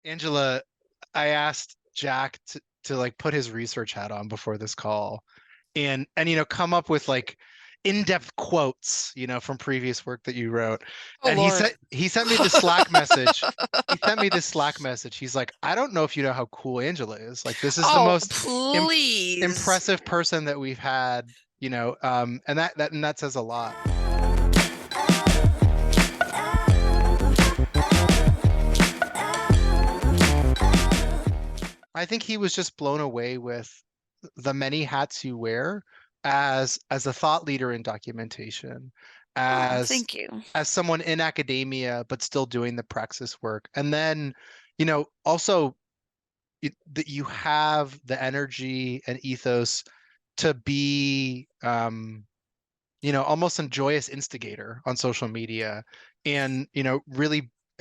Angela, I asked Jack to like put his research hat on before this call and come up with like in-depth quotes, from previous work that you wrote. Oh And he Lord. said he sent me this Slack message. He sent me this Slack message. He's like, I don't know if you know how cool Angela is. Like this is the Oh, most im please. impressive person that we've had, and that says a lot. I think he was just blown away with the many hats you wear as a thought leader in documentation, Oh, as thank you. as someone in academia but still doing the praxis work. And then, also that you have the energy and ethos to be almost a joyous instigator on social media and,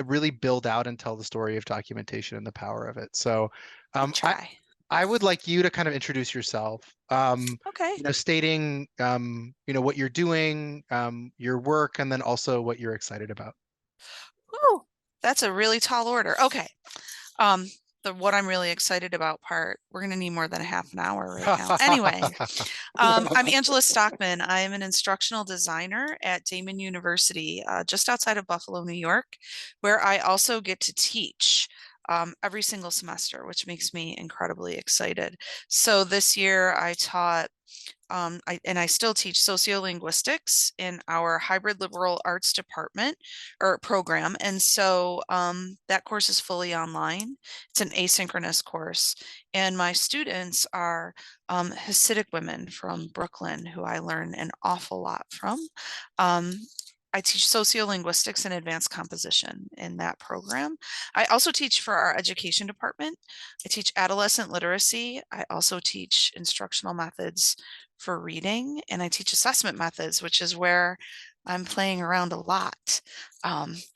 really build out and tell the story of documentation and the power of it. So, I um, I try. I would like you to kind of introduce yourself, Okay. stating, what you're doing, your work, and then also what you're excited about. Oh, that's a really tall order. Okay. Um, the what I'm really excited about part, we're gonna need more than a half an hour right now. Anyway, I'm Angela Stockman. I am an instructional designer at Damon University, just outside of Buffalo, New York, where I also get to teach every single semester, which makes me incredibly excited. So this year I taught and I still teach sociolinguistics in our hybrid liberal arts department or program. And so that course is fully online. It's an asynchronous course. And my students are Hasidic women from Brooklyn who I learn an awful lot from. Um, I teach sociolinguistics and advanced composition in that program. I also teach for our education department. I teach adolescent literacy. I also teach instructional methods for reading, and I teach assessment methods, which is where I'm playing around a lot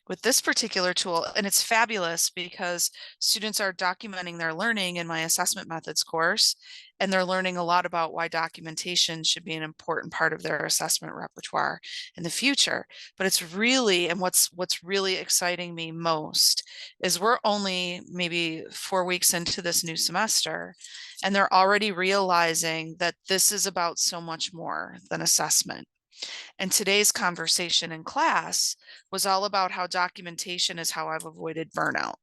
with this particular tool. And it's fabulous because students are documenting their learning in my assessment methods course, and they're learning a lot about why documentation should be an important part of their assessment repertoire in the future. But it's really, and what's really exciting me most is we're only maybe 4 weeks into this new semester, and they're already realizing that this is about so much more than assessment. And today's conversation in class was all about how documentation is how I've avoided burnout.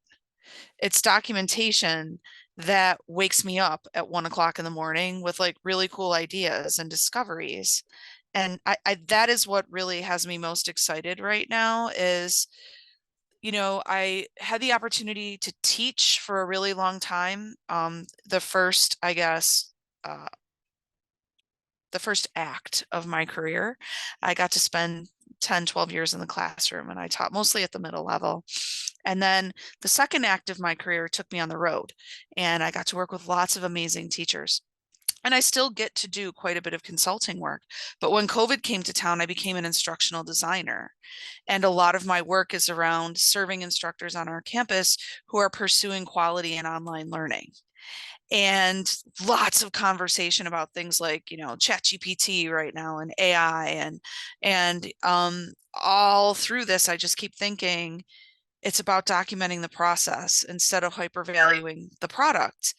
It's documentation that wakes me up at 1 o'clock in the morning with like really cool ideas and discoveries. And that is what really has me most excited right now is, I had the opportunity to teach for a really long time. The first, I guess, uh, the first act of my career, I got to spend 10, 12 years in the classroom and I taught mostly at the middle level. And then the second act of my career took me on the road and I got to work with lots of amazing teachers. And I still get to do quite a bit of consulting work. But when COVID came to town, I became an instructional designer. And a lot of my work is around serving instructors on our campus who are pursuing quality in online learning. And lots of conversation about things like, ChatGPT right now and AI and all through this, I just keep thinking it's about documenting the process instead of hypervaluing the product.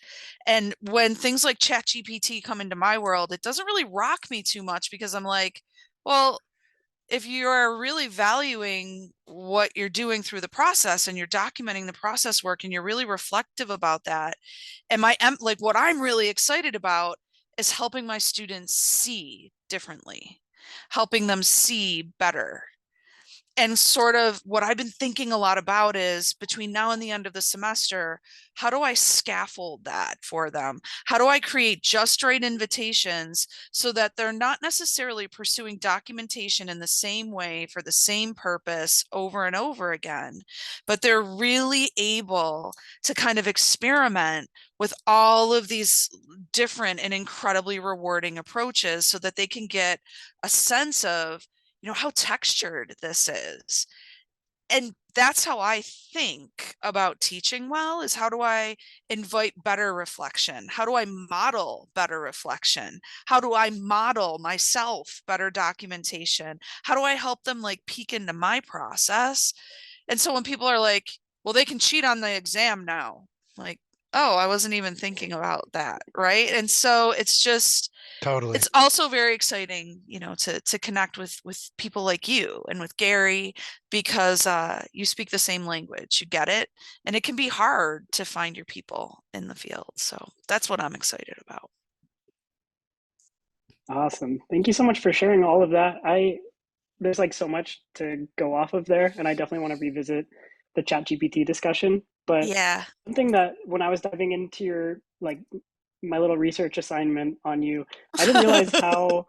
And when things like ChatGPT come into my world, it doesn't really rock me too much because I'm like, well, if you are really valuing what you're doing through the process and you're documenting the process work and you're really reflective about that, and like what I'm really excited about is helping my students see differently, helping them see better, and sort of what I've been thinking a lot about is between now and the end of the semester, how do I scaffold that for them? How do I create just right invitations so that they're not necessarily pursuing documentation in the same way for the same purpose over and over again, but they're really able to kind of experiment with all of these different and incredibly rewarding approaches so that they can get a sense of how textured this is. And that's how I think about teaching well is how do I invite better reflection? How do I model better reflection? How do I model myself better documentation? How do I help them like peek into my process? And so when people are like, well, they can cheat on the exam now. Like, oh, I wasn't even thinking about that, right? And so Totally. it's also very exciting, to connect with people like you and with Gary, because you speak the same language, you get it, and it can be hard to find your people in the field. So that's what I'm excited about. Awesome. Thank you so much for sharing all of that. There's like so much to go off of there, and I definitely want to revisit the ChatGPT discussion. But Yeah. something that when I was diving into your like my little research assignment on you, I didn't realize how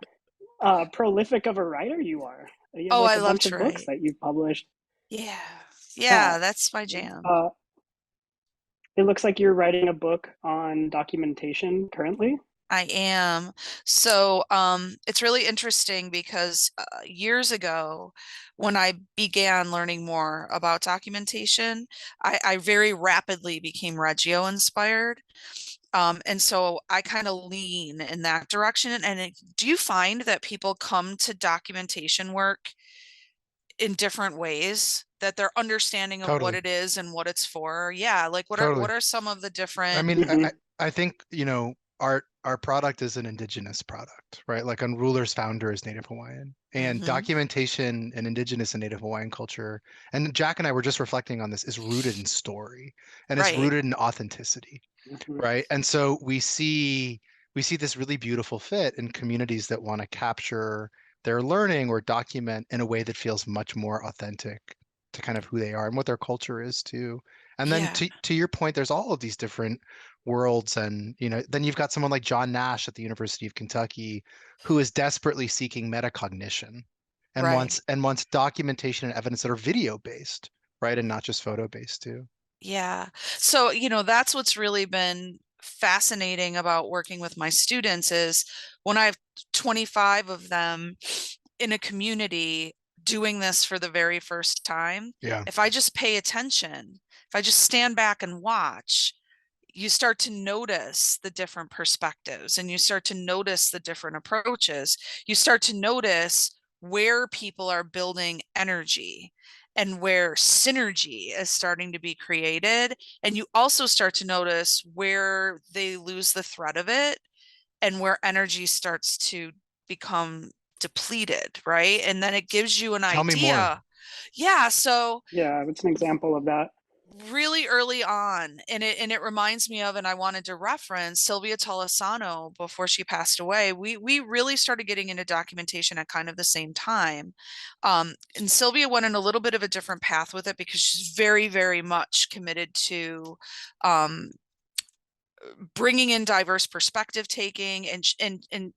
prolific of a writer you are. You have Oh, like I a love bunch to of books write. that you've published. Yeah. Uh, Yeah, that's my jam. uh, it looks like you're writing a book on documentation currently. I am. So it's really interesting because years ago, when I began learning more about documentation, I very rapidly became Reggio inspired. And so I kind of lean in that direction. And do you find that people come to documentation work in different ways, that their understanding of what Totally. it is and what it's for? Yeah, like Totally. what are some of the I different? mean, Hmm. I think, our product is an indigenous product, right? Like Unruler's founder is Native Hawaiian, and Mhm. documentation in indigenous and Native Hawaiian culture, and Jack and I were just reflecting on this, is rooted in story and it's Right. rooted in authenticity, Hmm. right? And so we see this really beautiful fit in communities that want to capture their learning or document in a way that feels much more authentic to kind of who they are and what their culture is too. And then Yeah. to your point, there's all of these different worlds, and then you've got someone like John Nash at the University of Kentucky who is desperately seeking metacognition and Right. wants documentation and evidence that are video based, right? And not just photo based too. Yeah. So, that's what's really been fascinating about working with my students is when I have 25 of them in a community doing this for the very first time, Yeah, if I just pay attention, if I just stand back and watch, you start to notice the different perspectives and you start to notice the different approaches. You start to notice where people are building energy and where synergy is starting to be created. And you also start to notice where they lose the thread of it and where energy starts to become depleted, right? And then it gives you an tell me more. idea. Yeah. So Yeah, it's an example of that. really early on, and it reminds me of, and I wanted to reference Sylvia Tolosano before she passed away. We really started getting into documentation at kind of the same time. And Sylvia went in a little bit of a different path with it because she's very, very much committed to um, bringing in diverse perspective taking and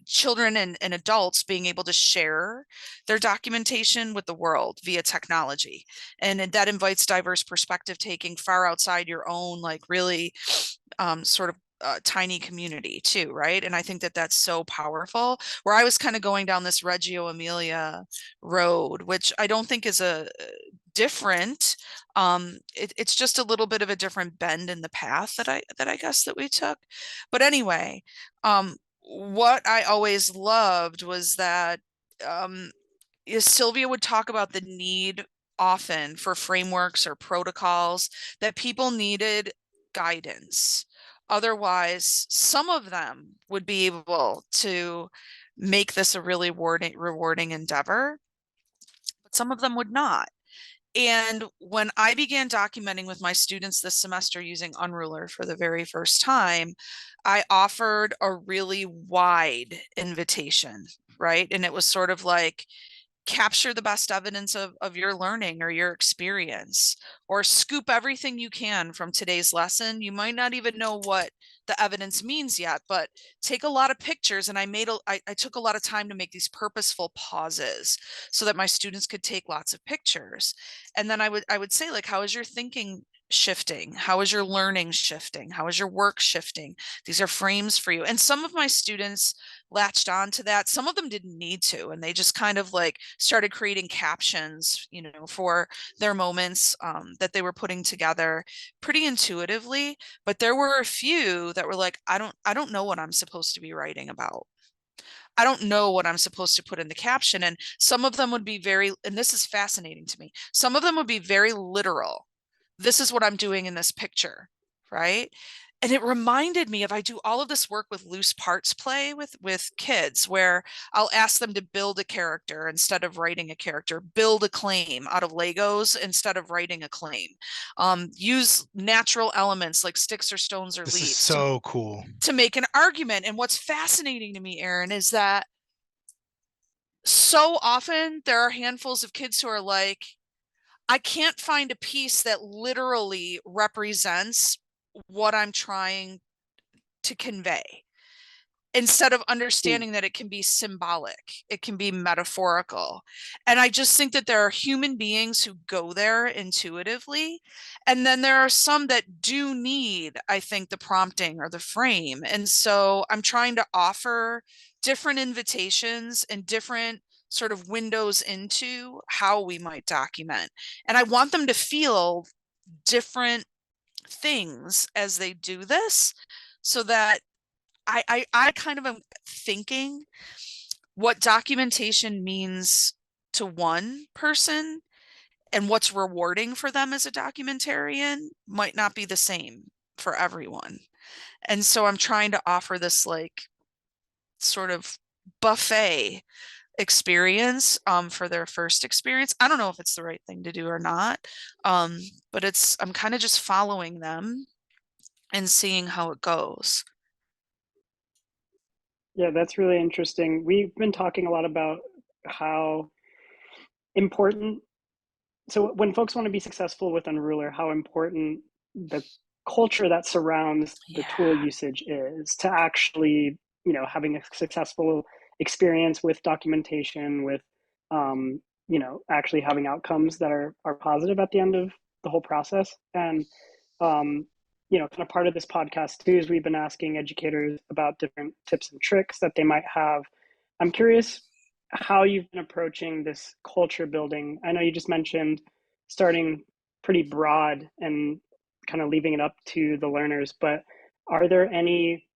children and adults being able to share their documentation with the world via technology. And that invites diverse perspective taking far outside your own, like really sort of tiny community too, right? And I think that that's so powerful. Where I was kind of going down this Reggio Emilia road, which I don't think is a different. It's just a little bit of a different bend in the path that I guess that we took. But anyway, what I always loved was that Sylvia would talk about the need often for frameworks or protocols, that people needed guidance. Otherwise, some of them would be able to make this a really rewarding endeavor, but some of them would not. And when I began documenting with my students this semester using Unrulr for the very first time, I offered a really wide invitation, right? And it was sort of like, capture the best evidence of your learning or your experience, or scoop everything you can from today's lesson. You might not even know what the evidence means yet, but take a lot of pictures. And I took a lot of time to make these purposeful pauses so that my students could take lots of pictures. And then I would say, like, how is your thinking shifting? How is your learning shifting? How is your work shifting? These are frames for you. And some of my students latched on to that. Some of them didn't need to, and they just kind of like started creating captions, for their moments that they were putting together pretty intuitively. But there were a few that were like, I don't know what I'm supposed to be writing about. I don't know what I'm supposed to put in the caption. And some of them would be very, and this is fascinating to me, some of them would be very literal. this is what I'm doing in this picture, right? And it reminded me of, I do all of this work with loose parts play with kids, where I'll ask them to build a character instead of writing a character, build a claim out of Legos instead of writing a claim, use natural elements like sticks or stones or This is leaves so cool. to make an argument. And what's fascinating to me, Aaron, is that so often there are handfuls of kids who are like, I can't find a piece that literally represents what I'm trying to convey, instead of understanding that it can be symbolic, it can be metaphorical. And I just think that there are human beings who go there intuitively. And then there are some that do need, I think, the prompting or the frame. And so I'm trying to offer different invitations and different sort of windows into how we might document. And I want them to feel different things as they do this, so that I kind of am thinking what documentation means to one person and what's rewarding for them as a documentarian might not be the same for everyone. And so I'm trying to offer this like sort of buffet experience for their first experience. I don't know if it's the right thing to do or not, but I'm kind of just following them and seeing how it goes. Yeah, that's really interesting. We've been talking a lot about how important, so when folks want to be successful with Unrulr, how important the culture that surrounds the tool Yeah. usage is to actually, having a successful experience with documentation, with, actually having outcomes that are positive at the end of the whole process. And, kind of part of this podcast too is we've been asking educators about different tips and tricks that they might have. I'm curious how you've been approaching this culture building. I know you just mentioned starting pretty broad and kind of leaving it up to the learners, but are there any,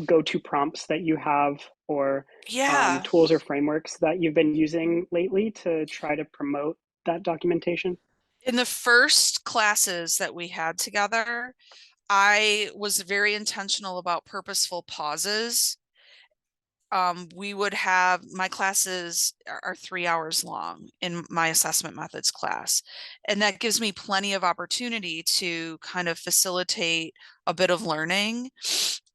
go-to prompts that you have, or Yeah. tools or frameworks that you've been using lately to try to promote that documentation? In the first classes that we had together, I was very intentional about purposeful pauses. We would have, my classes are 3 hours long in my assessment methods class. And that gives me plenty of opportunity to kind of facilitate a bit of learning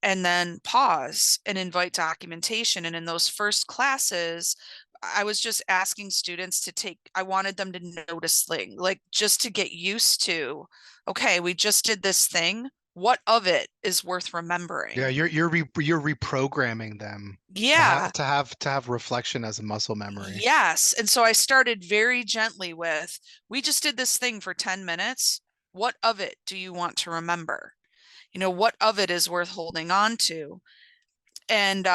and then pause and invite documentation. And in those first classes, I was just asking students to I wanted them to notice things, like just to get used to, okay, we just did this thing. What of it is worth remembering? Yeah, you're reprogramming them Yeah. to have reflection as a muscle memory. Yes. And so I started very gently with, we just did this thing for 10 minutes. What of it do you want to remember? What of it is worth holding on to? And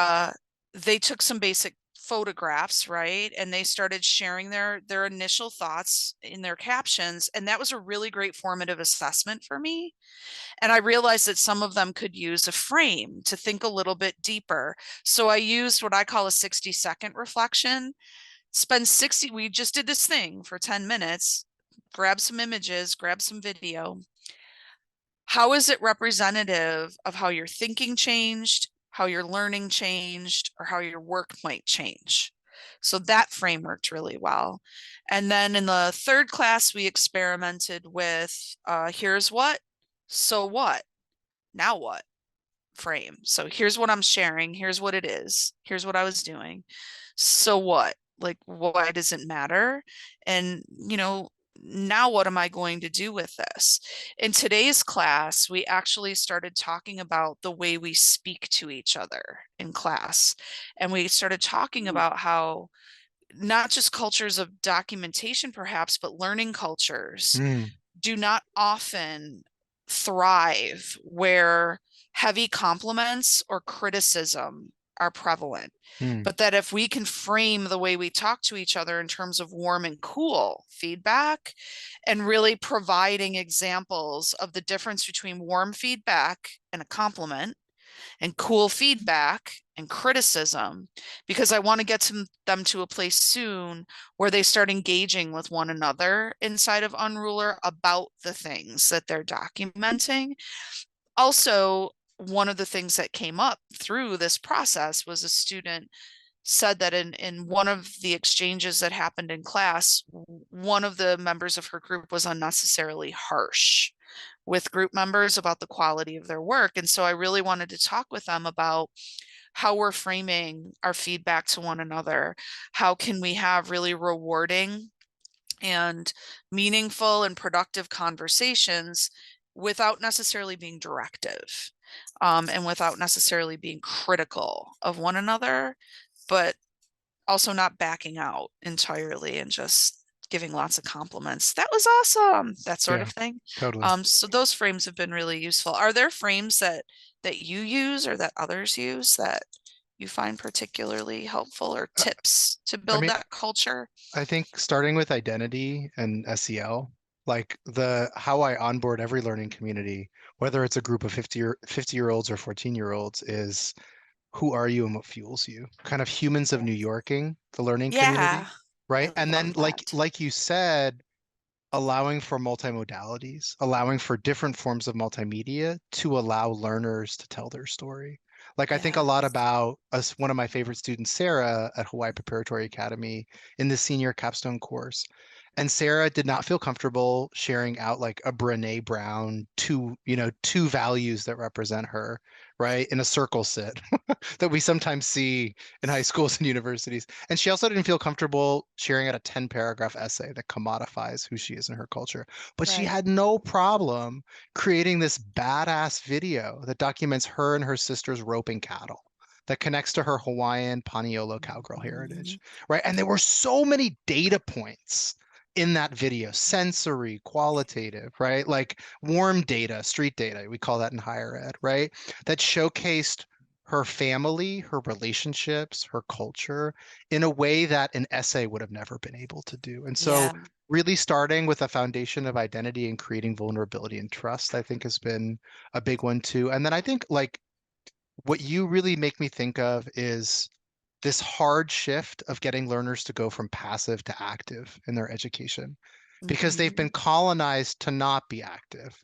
they took some basic photographs, right? And they started sharing their initial thoughts in their captions. And that was a really great formative assessment for me. And I realized that some of them could use a frame to think a little bit deeper. So I used what I call a 60-second reflection. We just did this thing for 10 minutes, grab some images, grab some video. How is it representative of how your thinking changed, how your learning changed, or how your work might change? So that frame worked really well. And then in the third class, we experimented with here's what, so what, now what frame. So here's what I'm sharing. Here's what it is. Here's what I was doing. So what? Like, why does it matter? And, now what am I going to do with this? In today's class, we actually started talking about the way we speak to each other in class. And we started talking about how not just cultures of documentation, perhaps, but learning cultures do not often thrive where heavy compliments or criticism are prevalent. But that if we can frame the way we talk to each other in terms of warm and cool feedback, and really providing examples of the difference between warm feedback and a compliment and cool feedback and criticism, because I want to get them to a place soon where they start engaging with one another inside of Unrulr about the things that they're documenting. Also, one of the things that came up through this process was a student said that in one of the exchanges that happened in class, one of the members of her group was unnecessarily harsh with group members about the quality of their work. And so I really wanted to talk with them about how we're framing our feedback to one another. How can we have really rewarding and meaningful and productive conversations without necessarily being directive, and without necessarily being critical of one another, but also not backing out entirely and just giving lots of compliments. That was awesome. That sort Yeah, of thing. totally. So those frames have been really useful. Are there frames that you use or that others use that you find particularly helpful, or Uh, tips to I build mean, that culture? I think starting with identity and SEL, like how I onboard every learning community, whether it's a group of 50-year-olds or 14-year-olds, is who are you and what fuels you? Kind of humans of New Yorking the learning community, Yeah, right? I And then love that. like you said, allowing for multimodalities, allowing for different forms of multimedia to allow learners to tell their story. Like I think a Yeah, lot about us, one of my favorite students, Sarah, at Hawaii Preparatory Academy in the senior capstone course. And Sarah did not feel comfortable sharing out like a Brene Brown, two values that represent her, right? In a circle sit that we sometimes see in high schools and universities. And she also didn't feel comfortable sharing out a 10 paragraph essay that commodifies who she is in her culture. But she right. had no problem creating this badass video that documents her and her sister's roping cattle, that connects to her Hawaiian Paniolo cowgirl heritage, Mhm. right? And there were so many data points in that video, sensory, qualitative, right? Like warm data, street data, we call that in higher ed, right? That showcased her family, her relationships, her culture in a way that an essay would have never been able to do. And so Yeah. really starting with a foundation of identity and creating vulnerability and trust, I think has been a big one too. And then I think like what you really make me think of is this hard shift of getting learners to go from passive to active in their education because they've been Mhm. colonized to not be active,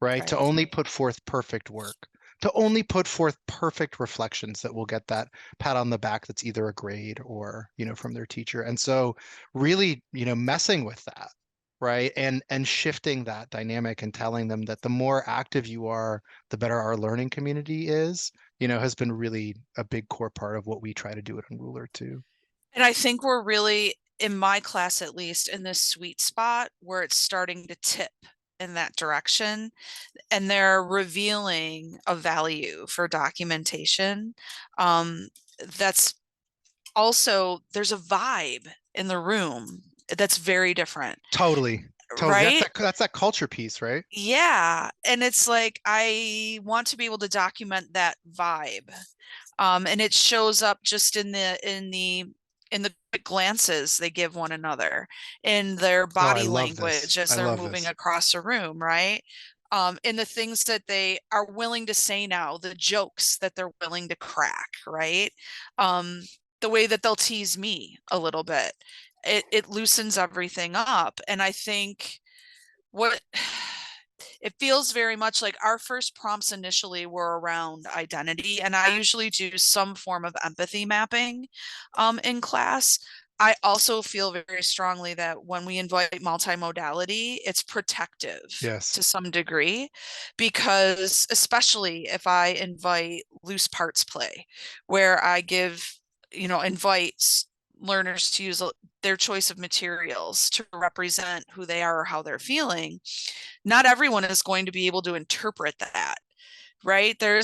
right? To Right. only put forth perfect work, to only put forth perfect reflections that will get that pat on the back that's either a grade or, from their teacher. And so really, messing with that, right? And shifting that dynamic and telling them that the more active you are, the better our learning community is, has been really a big core part of what we try to do at Unrulr too. And I think we're really, in my class at least, in this sweet spot where it's starting to tip in that direction, and they're revealing a value for documentation. That's also, there's a vibe in the room that's very different, Totally. Totally. That's right? that culture piece, right? Yeah. And it's like, I want to be able to document that vibe. And it shows up just in the glances they give one another, in their Oh, I body love this. language as I they're love moving this. across a room, right? In the things that they are willing to say now, the jokes that they're willing to crack, right? Um, the way that they'll tease me a little bit. It loosens everything up. And I think what it feels very much like our first prompts initially were around identity, and I usually do some form of empathy mapping in class. I also feel very strongly that when we invite multimodality, it's protective Yes. to some degree, because especially if I invite loose parts play, where I invite learners to use their choice of materials to represent who they are or how they're feeling, not everyone is going to be able to interpret that, right? There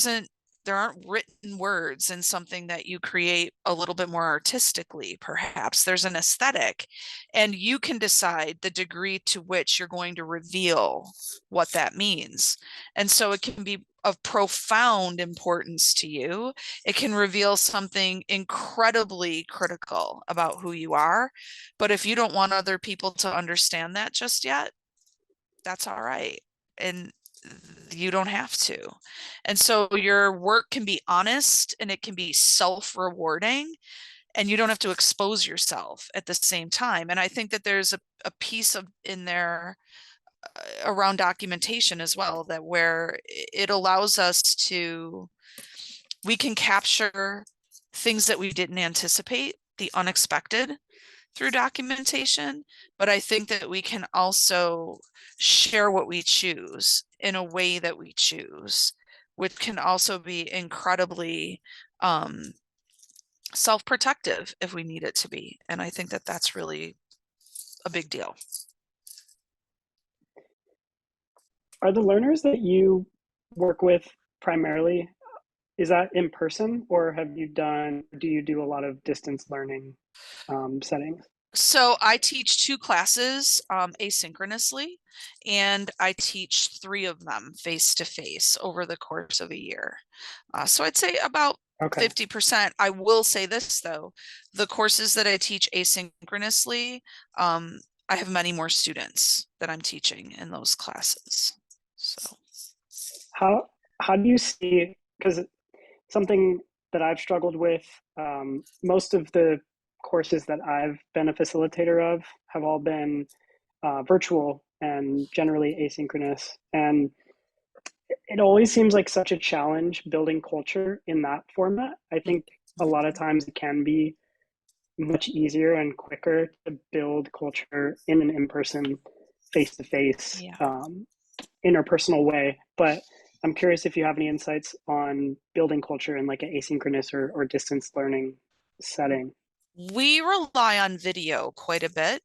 aren't written words in something that you create a little bit more artistically. Perhaps there's an aesthetic, and you can decide the degree to which you're going to reveal what that means. And so it can be of profound importance to you. It can reveal something incredibly critical about who you are. But if you don't want other people to understand that just yet, that's all right. And you don't have to. And so your work can be honest and it can be self-rewarding, and you don't have to expose yourself at the same time. And I think that there's a piece of in there around documentation as well, that where it allows us to, we can capture things that we didn't anticipate, the unexpected, through documentation. But I think that we can also share what we choose in a way that we choose, which can also be incredibly self-protective if we need it to be. And I think that that's really a big deal. Are the learners that you work with primarily, is that in person, or do you do a lot of distance learning settings? So I teach 2 classes asynchronously, and I teach 3 of them face to face over the course of a year. So I'd say about Okay. 50%. I will say this though, the courses that I teach asynchronously, I have many more students that I'm teaching in those classes. So How do you see, because something that I've struggled with, most of the courses that I've been a facilitator of have all been virtual and generally asynchronous. And it always seems like such a challenge building culture in that format. I think a lot of times it can be much easier and quicker to build culture in an in-person, face-to-face, interpersonal way. But I'm curious if you have any insights on building culture in like an asynchronous or distance learning setting. we rely on video quite a bit.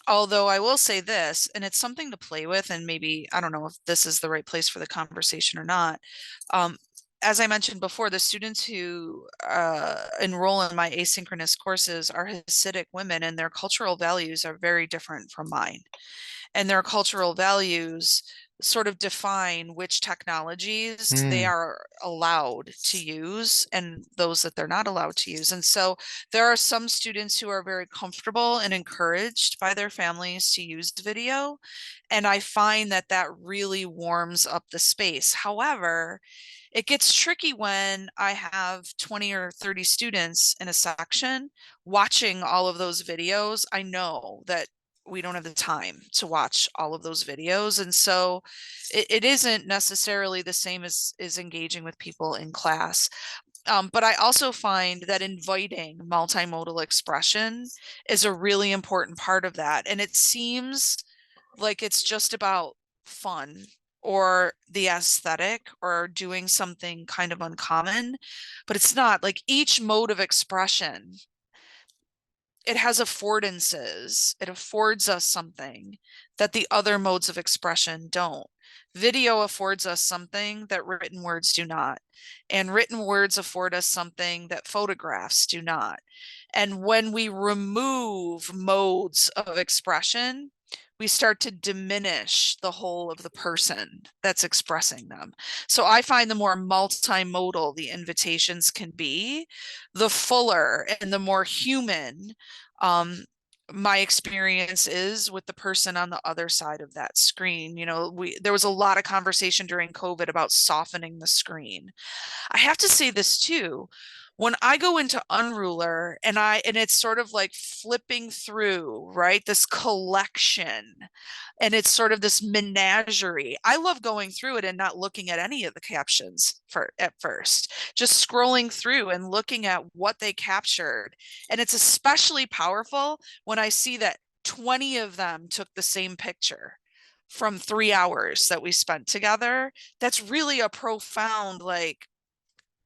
Although I will say this, and it's something to play with, and maybe, I don't know if this is the right place for the conversation or not. As I mentioned before, the students who enroll in my asynchronous courses are Hasidic women, and their cultural values are very different from mine. And their cultural values sort of define which technologies they are allowed to use and those that they're not allowed to use. And so there are some students who are very comfortable and encouraged by their families to use video. And I find that that really warms up the space. However, it gets tricky when I have 20 or 30 students in a section watching all of those videos. I know that we don't have the time to watch all of those videos. And so it isn't necessarily the same as engaging with people in class. But I also find that inviting multimodal expression is a really important part of that. And it seems like it's just about fun or the aesthetic or doing something kind of uncommon, but it's not. Like each mode of expression, it has affordances. It affords us something that the other modes of expression don't. Video affords us something that written words do not. And written words afford us something that photographs do not. And when we remove modes of expression, we start to diminish the whole of the person that's expressing them. So I find the more multimodal the invitations can be, the fuller and the more human my experience is with the person on the other side of that screen. You know, there was a lot of conversation during COVID about softening the screen. I have to say this too. When I go into Unrulr and it's sort of like flipping through, right? This collection, and it's sort of this menagerie. I love going through it and not looking at any of the captions at first, just scrolling through and looking at what they captured. And it's especially powerful when I see that 20 of them took the same picture from 3 hours that we spent together. That's really a profound, like,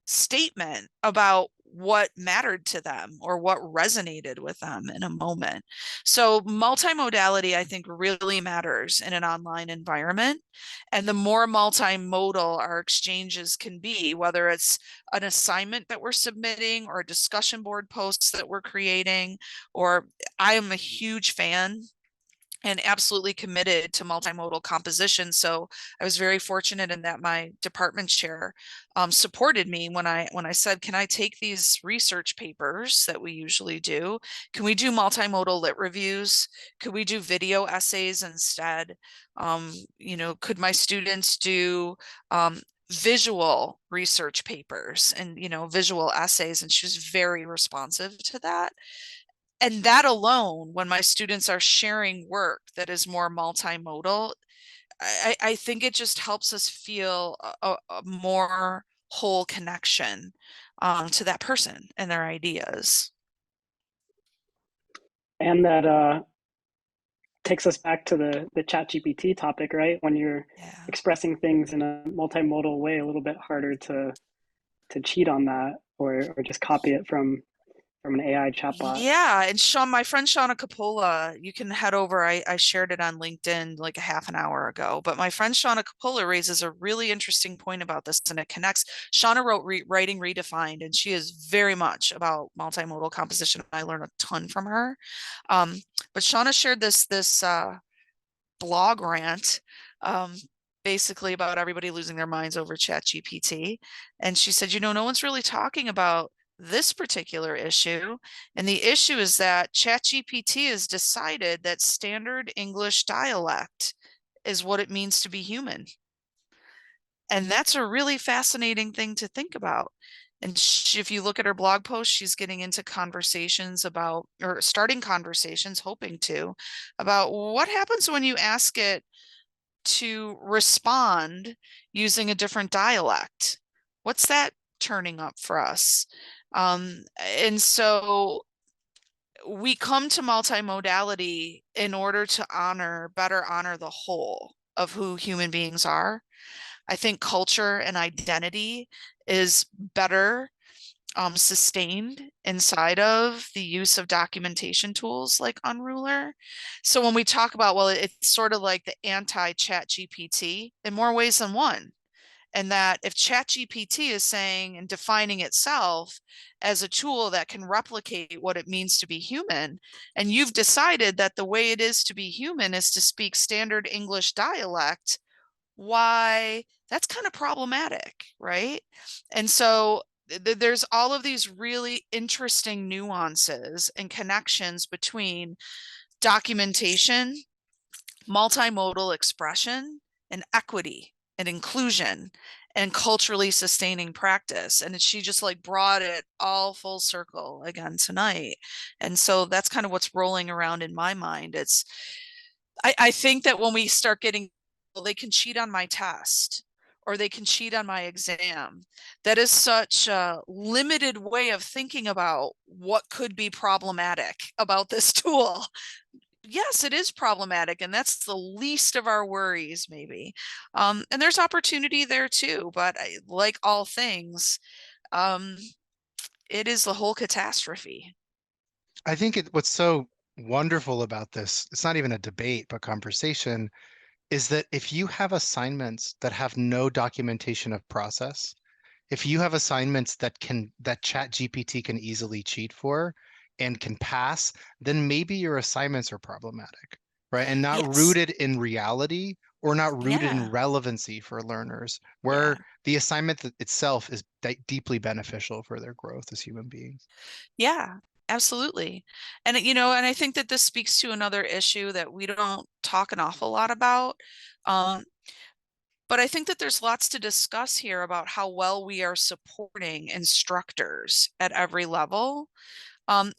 statement about what mattered to them or what resonated with them in a moment. So multimodality, I think, really matters in an online environment. And the more multimodal our exchanges can be, whether it's an assignment that we're submitting or a discussion board posts that we're creating, or I am a huge fan, and absolutely committed to multimodal composition. So I was very fortunate in that my department chair supported me when I said, can I take these research papers that we usually do? Can we do multimodal lit reviews? Could we do video essays instead? Could my students do visual research papers and, visual essays? And she was very responsive to that. And that alone, when my students are sharing work that is more multimodal, I think it just helps us feel a more whole connection to that person and their ideas. And that takes us back to the ChatGPT topic, right? When you're Yeah. expressing things in a multimodal way, a little bit harder to cheat on that or just copy it from an AI chatbot. Yeah, and Sean, my friend Shauna Coppola, you can head over. I shared it on LinkedIn like a half an hour ago. But my friend Shauna Coppola raises a really interesting point about this, and it connects. Shauna wrote Writing Redefined, and she is very much about multimodal composition. I learned a ton from her. But Shauna shared this blog rant, basically about everybody losing their minds over ChatGPT. And she said, no one's really talking about this particular issue. And the issue is that ChatGPT has decided that standard English dialect is what it means to be human. And that's a really fascinating thing to think about. And if you look at her blog post, she's getting into conversations about, or starting conversations, hoping to, about what happens when you ask it to respond using a different dialect. What's that turning up for us? And so we come to multimodality in order to better honor the whole of who human beings are. I think culture and identity is better sustained inside of the use of documentation tools like Unrulr. So when we talk about, well, it's sort of like the anti-Chat GPT in more ways than one. And that if Chat GPT is saying and defining itself as a tool that can replicate what it means to be human, and you've decided that the way it is to be human is to speak standard English dialect, why, that's kind of problematic, right? And so there's all of these really interesting nuances and connections between documentation, multimodal expression, and equity and inclusion and culturally sustaining practice. And she just like brought it all full circle again tonight. And so that's kind of what's rolling around in my mind. I think that when we start getting, well, they can cheat on my test or they can cheat on my exam. That is such a limited way of thinking about what could be problematic about this tool. Yes, it is problematic, and that's the least of our worries, maybe. And there's opportunity there too, but like all things, it is the whole catastrophe. I think what's so wonderful about this, it's not even a debate, but conversation, is that if you have assignments that have no documentation of process, if you have assignments that Chat GPT can easily cheat for and can pass, then maybe your assignments are problematic, right? And not Yes. rooted in reality or not rooted in Yeah. relevancy for learners, Yeah. where the assignment itself is deeply beneficial for their growth as human beings. Yeah, absolutely. And I think that this speaks to another issue that we don't talk an awful lot about. Um, but I think that there's lots to discuss here about how well we are supporting instructors at every level.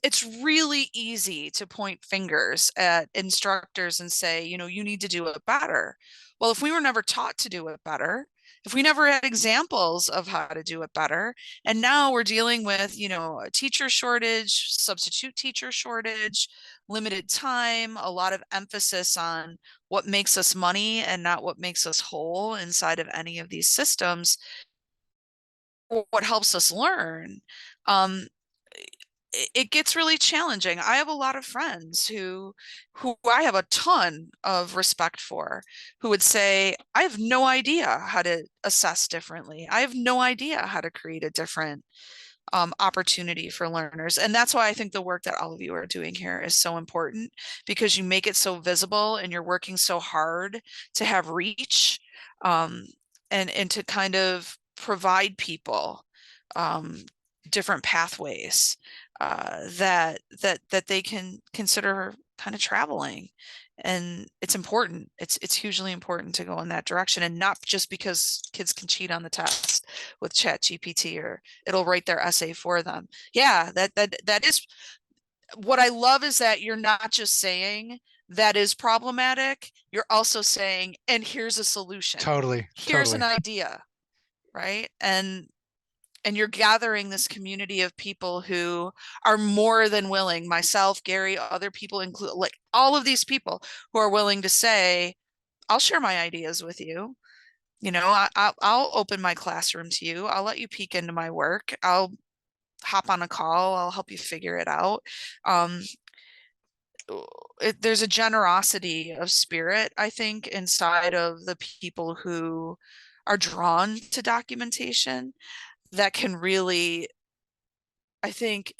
It's really easy to point fingers at instructors and say, you need to do it better. Well, if we were never taught to do it better, if we never had examples of how to do it better, and now we're dealing with, a teacher shortage, substitute teacher shortage, limited time, a lot of emphasis on what makes us money and not what makes us whole inside of any of these systems, what helps us learn. Um, it gets really challenging. I have a lot of friends who I have a ton of respect for, who would say, I have no idea how to assess differently. I have no idea how to create a different opportunity for learners. And that's why I think the work that all of you are doing here is so important, because you make it so visible and you're working so hard to have reach, and to kind of provide people different pathways that they can consider kind of traveling. And it's important. It's hugely important to go in that direction, and not just because kids can cheat on the test with ChatGPT or it'll write their essay for them. Yeah, that is what I love, is that you're not just saying that is problematic, you're also saying, and here's a solution. Totally. Here's Totally. an idea, right? And you're gathering this community of people who are more than willing, myself, Gary, other people, include, like all of these people who are willing to say, I'll share my ideas with you. You know, I'll open my classroom to you. I'll let you peek into my work. I'll hop on a call. I'll help you figure it out. Um, there's a generosity of spirit, I think, inside of the people who are drawn to documentation that can really, I think,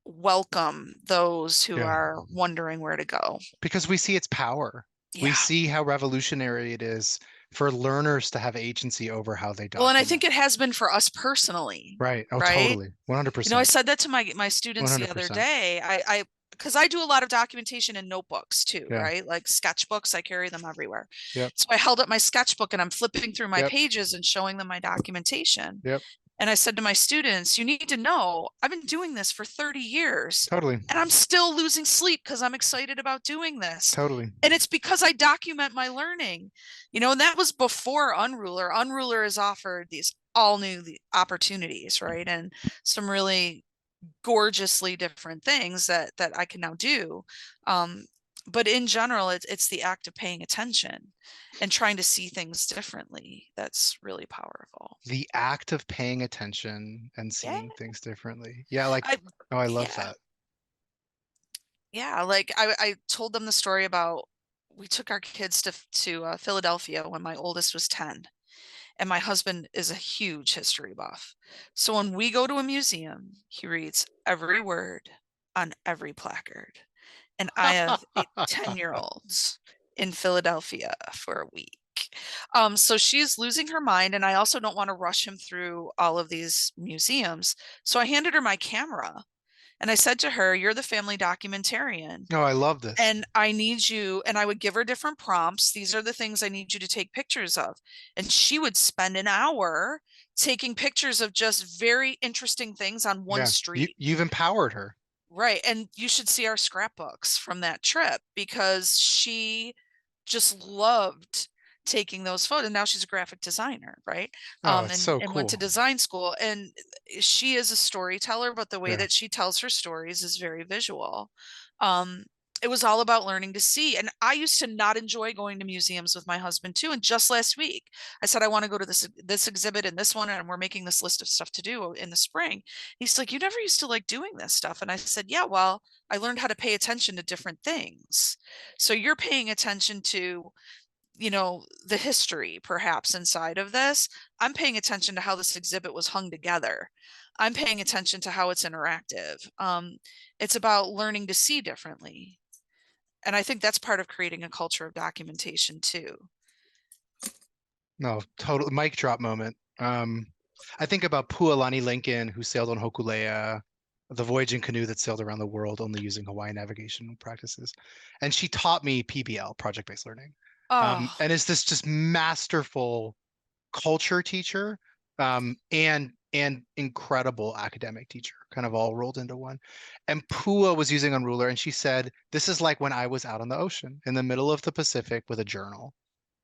welcome those who Yeah. are wondering where to go. Because we see its power. We Yeah. see how revolutionary it is for learners to have agency over how they Well, and I document. think it has been for us personally. Right. Oh, Right. totally. 100%. You know, I said that to my students the other 100%. day. I because I do a lot of documentation in notebooks too, Yeah. right? Like sketchbooks, I carry them everywhere. Yep. So I held up my sketchbook and I'm flipping through my Yep. pages and showing them my documentation. Yep. And I said to my students, you need to know I've been doing this for 30 years. Totally. And I'm still losing sleep because I'm excited about doing this. Totally. And it's because I document my learning, you know, and that was before Unrulr. Unrulr has offered these all new opportunities, right? And some really gorgeously different things that I can now do. But in general, it's the act of paying attention and trying to see things differently that's really powerful. The act of paying attention and Yeah. seeing things differently. Yeah, like, oh, I love that. Yeah, like I told them the story about, we took our kids to Philadelphia when my oldest was 10, and my husband is a huge history buff. So when we go to a museum, he reads every word on every placard. And I have 10-year-olds in Philadelphia for a week. So she's losing her mind, and I also don't want to rush him through all of these museums. So I handed her my camera and I said to her, you're the family documentarian. Oh, I love this. And I need you, and I would give her different prompts. These are the things I need you to take pictures of. And she would spend an hour taking pictures of just very interesting things on one street. You've empowered her. Right. And you should see our scrapbooks from that trip, because she just loved taking those photos. Now she's a graphic designer, right? Oh, it's so and cool. went to design school. And she is a storyteller, but the way Yeah. that she tells her stories is very visual. It was all about learning to see. And I used to not enjoy going to museums with my husband too. And just last week, I said, I want to go to this exhibit and this one, and we're making this list of stuff to do in the spring. He's like, you never used to like doing this stuff. And I said, yeah, well, I learned how to pay attention to different things. So you're paying attention to, you know, the history perhaps inside of this. I'm paying attention to how this exhibit was hung together. I'm paying attention to how it's interactive. It's about learning to see differently. And I think that's part of creating a culture of documentation too. No, total mic drop moment. I think about Pualani Lincoln, who sailed on Hokulea, the voyaging canoe that sailed around the world only using Hawaiian navigation practices. And she taught me PBL, project-based learning. And is this just masterful culture teacher, and incredible academic teacher, kind of all rolled into one. And Pua was using Unrulr, and she said, this is like when I was out on the ocean in the middle of the Pacific with a journal,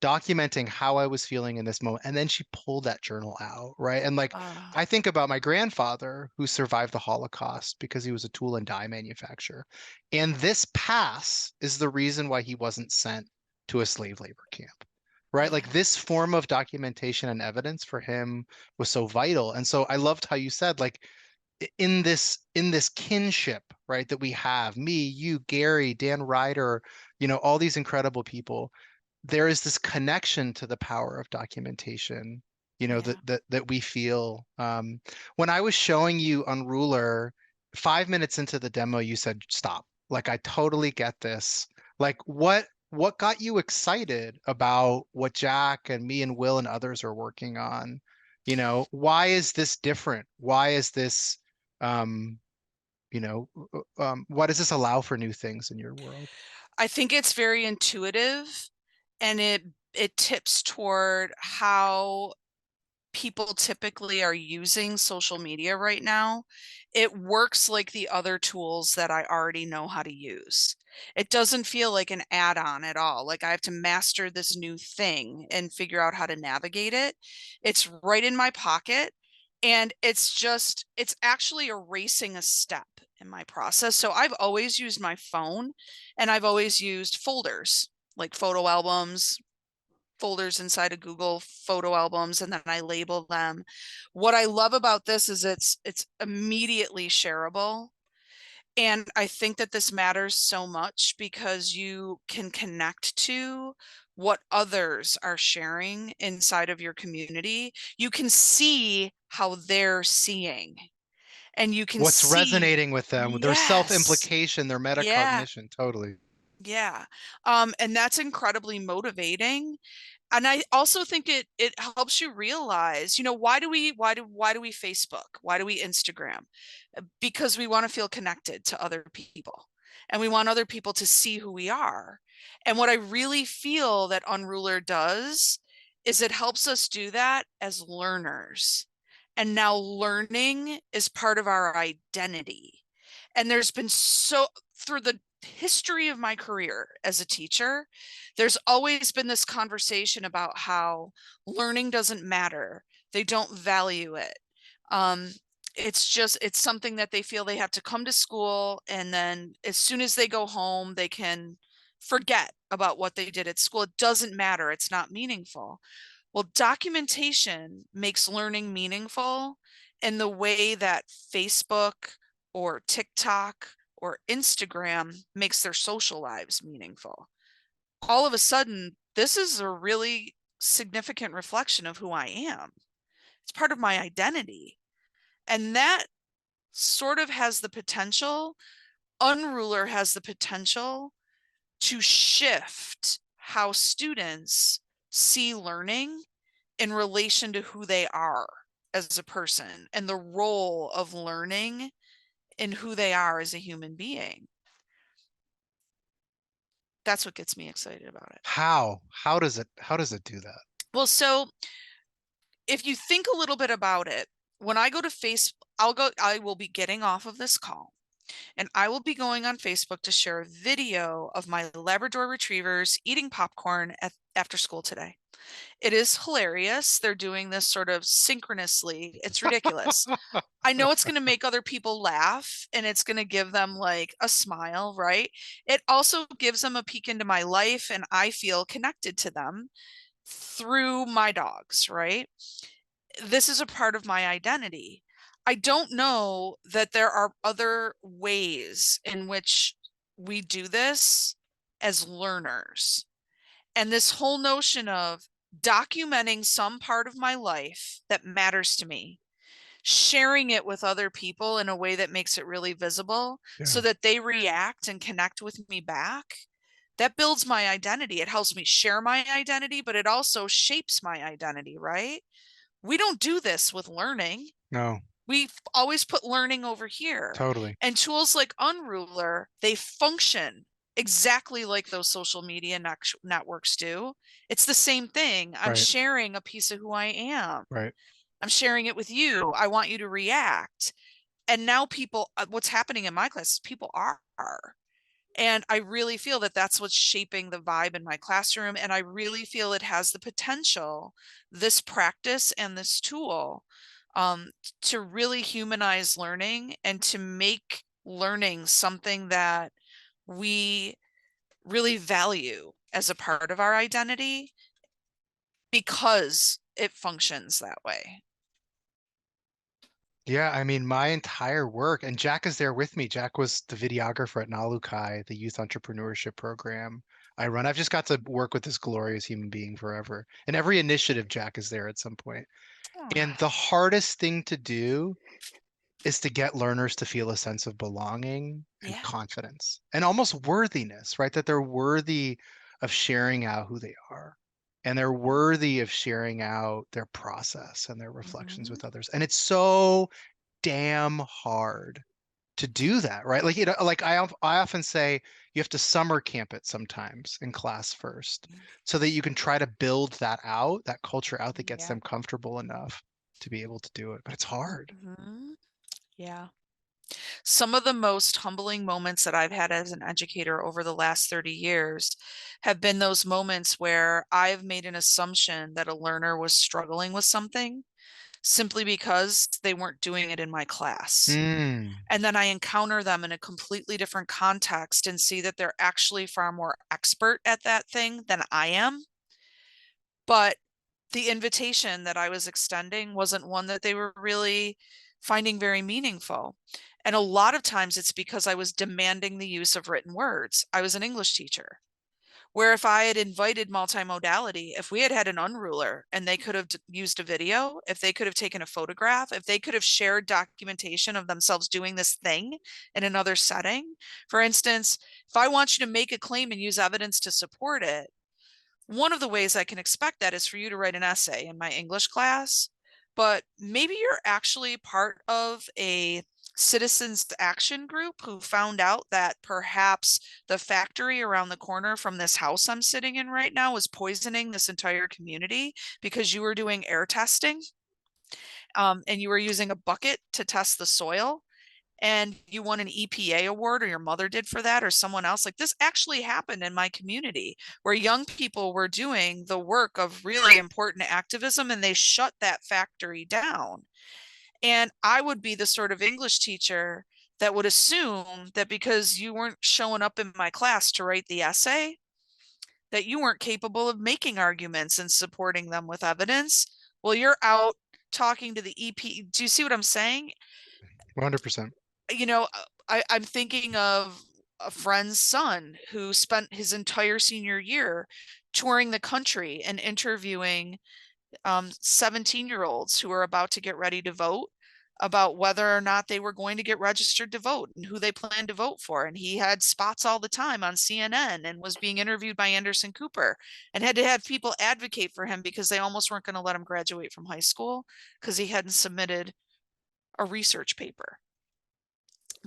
documenting how I was feeling in this moment. And then she pulled that journal out, right? And like, I think about my grandfather who survived the Holocaust because he was a tool and die manufacturer. And this pass is the reason why he wasn't sent to a slave labor camp. Right. Yeah. Like this form of documentation and evidence for him was so vital. And so I loved how you said, like, in this kinship, right, that we have, me, you, Gary, Dan Ryder, you know, all these incredible people, there is this connection to the power of documentation Yeah. that we feel. When I was showing you Unruler, 5 minutes into the demo, you said, stop. Like, I totally get this. Like, what got you excited about what Jack and me and Will and others are working on? Why is this different? Why is this, um, why does this allow for new things in your world? I think it's very intuitive, and it tips toward how people typically are using social media right now. It works like the other tools that I already know how to use. It doesn't feel like an add-on at all. Like I have to master this new thing and figure out how to navigate it. It's right in my pocket, and it's actually erasing a step in my process. So I've always used my phone, and I've always used folders, like photo albums, folders inside of Google photo albums, and then I label them. What I love about this is it's immediately shareable. And I think that this matters so much because you can connect to what others are sharing inside of your community. You can see how they're seeing, and you can What's see, resonating with them, their yes, self-implication, their yeah, metacognition, totally. yeah. And that's incredibly motivating. And I also think it helps you realize, why do we Facebook? Why do we Instagram? Because we want to feel connected to other people, and we want other people to see who we are. And what I really feel that Unruler does is it helps us do that as learners. And now learning is part of our identity. And there's been through the history of my career as a teacher, there's always been this conversation about how learning doesn't matter. They don't value it. Um, it's something that they feel they have to come to school, and then as soon as they go home, they can forget about what they did at school. It doesn't matter. It's not meaningful. Well, documentation makes learning meaningful in the way that Facebook or TikTok or Instagram makes their social lives meaningful. All of a sudden, this is a really significant reflection of who I am. It's part of my identity. And that sort of has the potential, Unruler has the potential to shift how students see learning in relation to who they are as a person and the role of learning in who they are as a human being. That's what gets me excited about it. How does it do that? Well, so if you think a little bit about it, when I go to Facebook, I will be getting off of this call, and I will be going on Facebook to share a video of my Labrador retrievers eating popcorn after school today. It is hilarious. They're doing this sort of synchronously. It's ridiculous. I know it's going to make other people laugh, and it's going to give them like a smile, right? It also gives them a peek into my life, and I feel connected to them through my dogs, right? This is a part of my identity. I don't know that there are other ways in which we do this as learners. And this whole notion of documenting some part of my life that matters to me, sharing it with other people in a way that makes it really visible so Yeah. that they react and connect with me back, that builds my identity. It helps me share my identity, but it also shapes my identity, right? We don't do this with learning. No, We always put learning over here. totally. And tools like Unruler, they function exactly like those social media networks do. It's the same thing. I'm Right, sharing a piece of who I am. right. I'm sharing it with you. I want you to react. And now people, what's happening in my class, people are. And I really feel that that's what's shaping the vibe in my classroom. And I really feel it has the potential, this practice and this tool, to really humanize learning and to make learning something that we really value as a part of our identity because it functions that way. Yeah, I mean, my entire work, and Jack is there with me. Jack was the videographer at Nalukai, the youth entrepreneurship program I run. I've just got to work with this glorious human being forever. And every initiative, Jack is there at some point. And the hardest thing to do is to get learners to feel a sense of belonging and Yeah. confidence and almost worthiness, right? That they're worthy of sharing out who they are and they're worthy of sharing out their process and their reflections with others. And it's so damn hard to do that, right? Like, like I often say you have to summer camp it sometimes in class first so that you can try to build that out, that culture out that gets Yeah. them comfortable enough to be able to do it. But it's hard. Yeah. Some of the most humbling moments that I've had as an educator over the last 30 years have been those moments where I've made an assumption that a learner was struggling with something simply because they weren't doing it in my class. Mm. And then I encounter them in a completely different context and see that they're actually far more expert at that thing than I am. But the invitation that I was extending wasn't one that they were really finding very meaningful. And a lot of times it's because I was demanding the use of written words. I was an English teacher. Where if I had invited multimodality, if we had had an unruler and they could have used a video, if they could have taken a photograph, if they could have shared documentation of themselves doing this thing in another setting. For instance, if I want you to make a claim and use evidence to support it, one of the ways I can expect that is for you to write an essay in my English class, but maybe you're actually part of a citizens action group who found out that perhaps the factory around the corner from this house I'm sitting in right now is poisoning this entire community because you were doing air testing, and you were using a bucket to test the soil and you won an EPA award, or your mother did for that, or someone else. Like, this actually happened in my community where young people were doing the work of really important activism and they shut that factory down. And I would be the sort of English teacher that would assume that because you weren't showing up in my class to write the essay, that you weren't capable of making arguments and supporting them with evidence. Well, you're out talking to the EP. Do you see what I'm saying? 100%. You know, I'm thinking of a friend's son who spent his entire senior year touring the country and interviewing 17-year-olds who are about to get ready to vote about whether or not they were going to get registered to vote and who they planned to vote for. And he had spots all the time on CNN and was being interviewed by Anderson Cooper and had to have people advocate for him because they almost weren't going to let him graduate from high school because he hadn't submitted a research paper.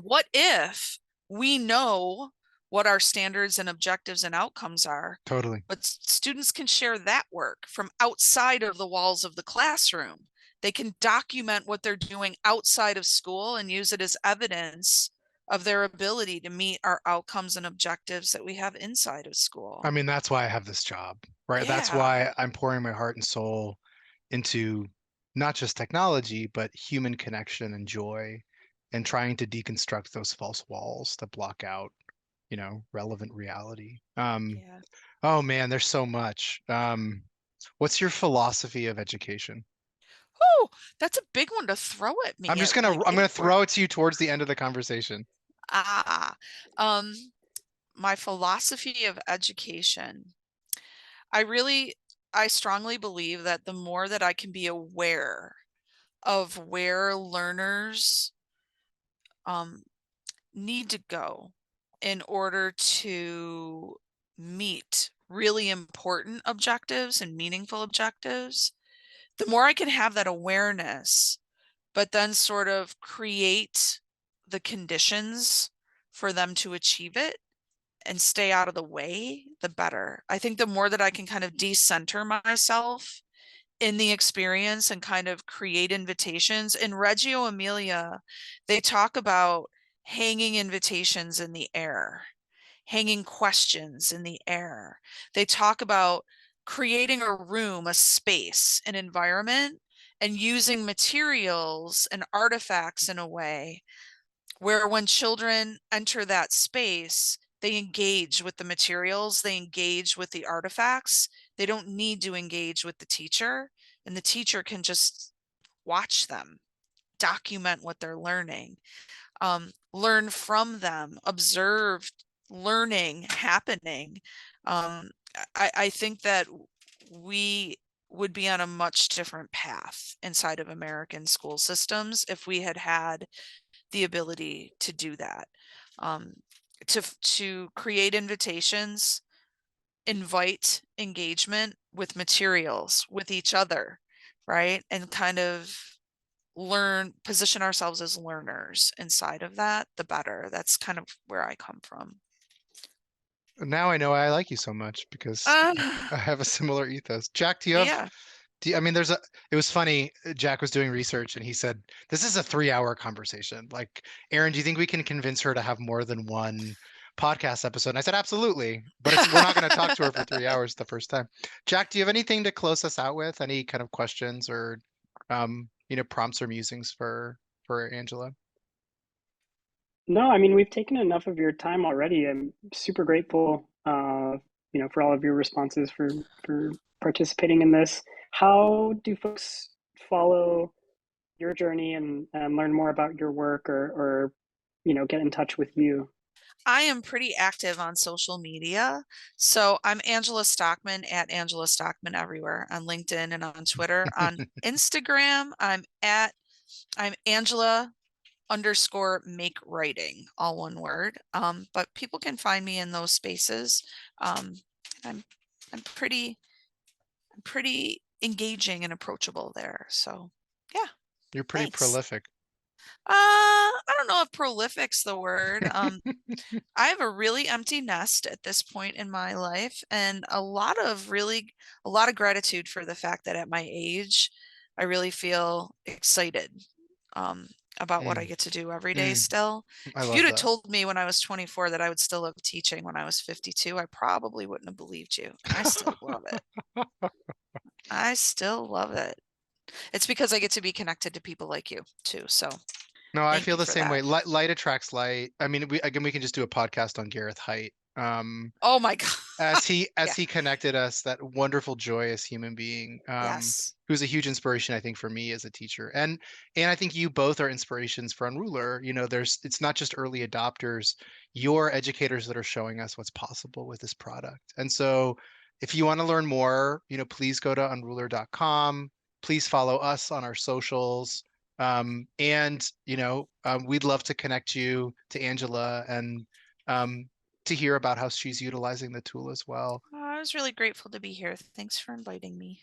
What if we know what our standards and objectives and outcomes are, Totally. but students can share that work from outside of the walls of the classroom? They can document what they're doing outside of school and use it as evidence of their ability to meet our outcomes and objectives that we have inside of school. I mean, that's why I have this job, right? That's Yeah. why I'm pouring my heart and soul into not just technology, but human connection and joy and trying to deconstruct those false walls that block out, relevant reality. Yeah. Oh man, there's so much. What's your philosophy of education? Oh, that's a big one to throw at me I'm gonna throw it to you towards the end of the conversation. um, my philosophy of education. I strongly believe that the more that I can be aware of where learners need to go in order to meet really important objectives and meaningful objectives, the more I can have that awareness, but then sort of create the conditions for them to achieve it and stay out of the way, the better. I think the more that I can kind of decenter myself in the experience and kind of create invitations. In Reggio Emilia, they talk about hanging invitations in the air, hanging questions in the air. They talk about creating a room, a space, an environment, and using materials and artifacts in a way where when children enter that space, they engage with the materials, they engage with the artifacts. They don't need to engage with the teacher, and the teacher can just watch them, document what they're learning, learn from them, observe learning happening. I think that we would be on a much different path inside of American school systems if we had had the ability to do that. To create invitations, invite engagement with materials, with each other, right? And kind of position ourselves as learners inside of that, the better. That's kind of where I come from. Now I know why I like you so much, because I have a similar ethos. Jack, do you have, Yeah. I mean, it was funny. Jack was doing research and he said, this is a 3-hour conversation. Like, Aaron, do you think we can convince her to have more than one podcast episode? And I said, absolutely. But we're not going to talk to her for 3 hours the first time. Jack, do you have anything to close us out with? Any kind of questions or, prompts or musings for Angela? No, I mean, we've taken enough of your time already. I'm super grateful, for all of your responses, for participating in this. How do folks follow your journey and learn more about your work, or get in touch with you? I am pretty active on social media. So I'm Angela Stockman at Angela Stockman everywhere, on LinkedIn and on Twitter. On Instagram, I'm Angela_make writing, all one word. But people can find me in those spaces. I'm pretty engaging and approachable there. So yeah. You're pretty Thanks. prolific. I don't know if prolific's the word. I have a really empty nest at this point in my life, and a lot of gratitude for the fact that at my age, I really feel excited about what I get to do every day still. I If love you'd have that. told me when I was 24 that I would still love teaching when I was 52, I probably wouldn't have believed you. And I still love it. I still love it. It's because I get to be connected to people like you too. So No, I thank feel you the for same way. that. Light attracts light. I mean, we can just do a podcast on Gareth Height. Oh my God. As he Yeah. connected us, that wonderful, joyous human being, Yes. who's a huge inspiration, I think, for me as a teacher. And I think you both are inspirations for Unrulr. It's not just early adopters, you're educators that are showing us what's possible with this product. And so if you want to learn more, please go to unrulr.com. Please follow us on our socials. We'd love to connect you to Angela and to hear about how she's utilizing the tool as well. I was really grateful to be here. Thanks for inviting me.